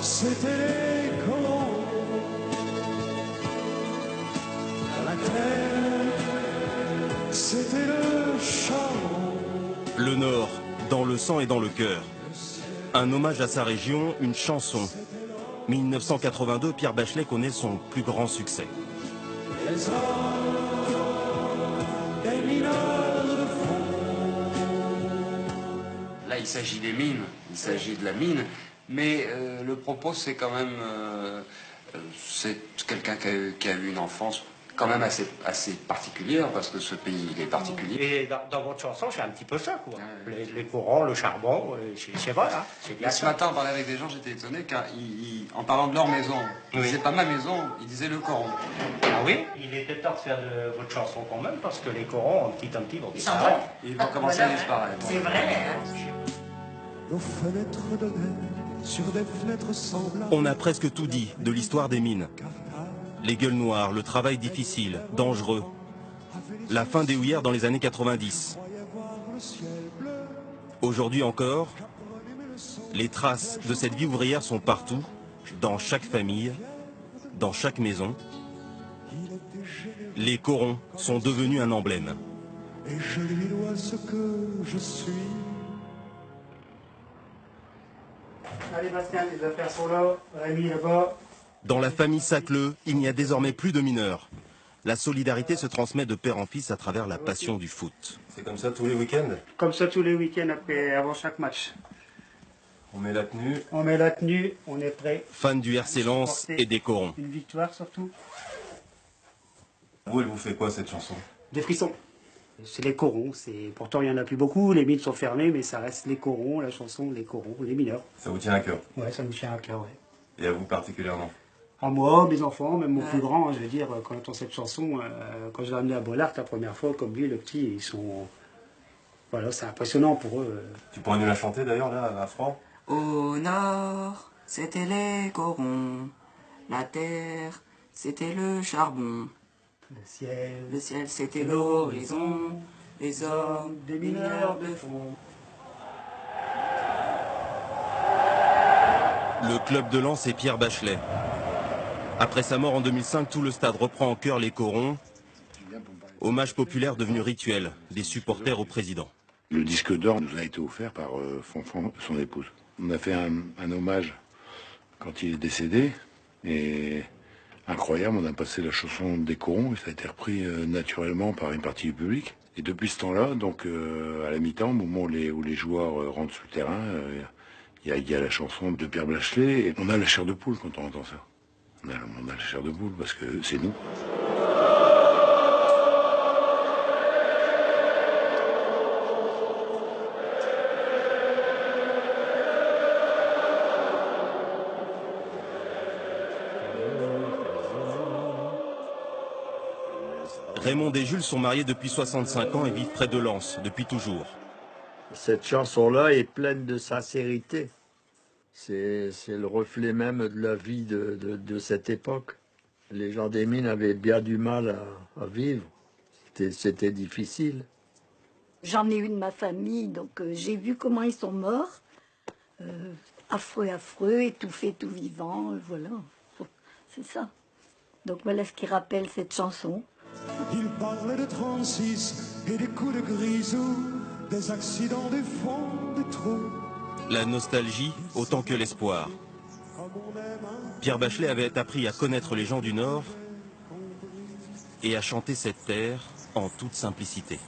C'était les colons à la terre, c'était le charbon. Le Nord, dans le sang et dans le cœur. Un hommage à sa région, une chanson. 1982, Pierre Bachelet connaît son plus grand succès. Les hommes des mineurs de fond. Là, il s'agit des mines, il s'agit de la mine, mais le propos, c'est quand même... c'est quelqu'un qui a eu une enfance quand même assez particulière, parce que ce pays, il est particulier. Et dans votre chanson, c'est un petit peu ça, quoi. Les corons, le charbon, c'est vrai, hein. Là, ce matin, on parlait avec des gens, j'étais étonné, car en parlant de leur maison, ils disaient pas ma maison, ils disaient le coron. Ah oui? Il était temps de faire de votre chanson quand même, parce que les corons, petit à petit, vont disparaître. Ils vont commencer à disparaître. C'est vrai, hein. Nos fenêtres donnaient sur des fenêtres semblables. On a presque tout dit de l'histoire des mines. Les gueules noires, le travail difficile, dangereux. La fin des houillères dans les années 90. Aujourd'hui encore, les traces de cette vie ouvrière sont partout, dans chaque famille, dans chaque maison. Les corons sont devenus un emblème. Et je lui dois ce que je suis. Allez Bastien, les affaires sont là, Rémi là-bas. Dans la famille Sacleux, il n'y a désormais plus de mineurs. La solidarité se transmet de père en fils à travers la passion du foot. C'est comme ça tous les week-ends? Comme ça tous les week-ends avant chaque match. On met la tenue. On met la tenue, on est prêt. Fan du RC Lens et des corons. Une victoire surtout. Vous, elle vous fait quoi cette chanson? Des frissons. C'est les corons, pourtant il n'y en a plus beaucoup, les mines sont fermées, mais ça reste les corons, la chanson, les corons, les mineurs. Ça vous tient à cœur? Ouais, ça nous tient à cœur, ouais. Et à vous particulièrement? À moi, mes enfants, même mon plus grand, je veux dire, quand j'entends cette chanson, quand je l'ai amené à Bollard la première fois, comme lui, le petit, ils sont... Voilà, c'est impressionnant pour eux. Tu pourrais nous la chanter d'ailleurs, là, à Franc? Au nord, c'était les corons. La terre, c'était le charbon. Le ciel, c'était l'horizon. Les hommes, des mineurs de fond. Le club de Lens et Pierre Bachelet. Après sa mort en 2005, tout le stade reprend en chœur les corons. Hommage populaire devenu rituel des supporters au président. Le disque d'or nous a été offert par Fonfon, son épouse. On a fait un hommage quand il est décédé. Et incroyable, on a passé la chanson des corons et ça a été repris naturellement par une partie du public. Et depuis ce temps-là, donc à la mi-temps, au moment où les joueurs rentrent sur le terrain, il y a la chanson de Pierre Bachelet et on a la chair de poule quand on entend ça. On a la chair de poule parce que c'est nous. Raymond et Jules sont mariés depuis 65 ans et vivent près de Lens depuis toujours. Cette chanson-là est pleine de sincérité. C'est le reflet même de la vie de cette époque. Les gens des mines avaient bien du mal à vivre. C'était difficile. J'en ai eu de ma famille, donc j'ai vu comment ils sont morts. Affreux, affreux, étouffés, tout vivant, voilà. C'est ça. Donc voilà ce qui rappelle cette chanson. Il parlait de 36 et des coups de grisou, des accidents du fond des trous. La nostalgie autant que l'espoir. Pierre Bachelet avait appris à connaître les gens du Nord et à chanter cette terre en toute simplicité.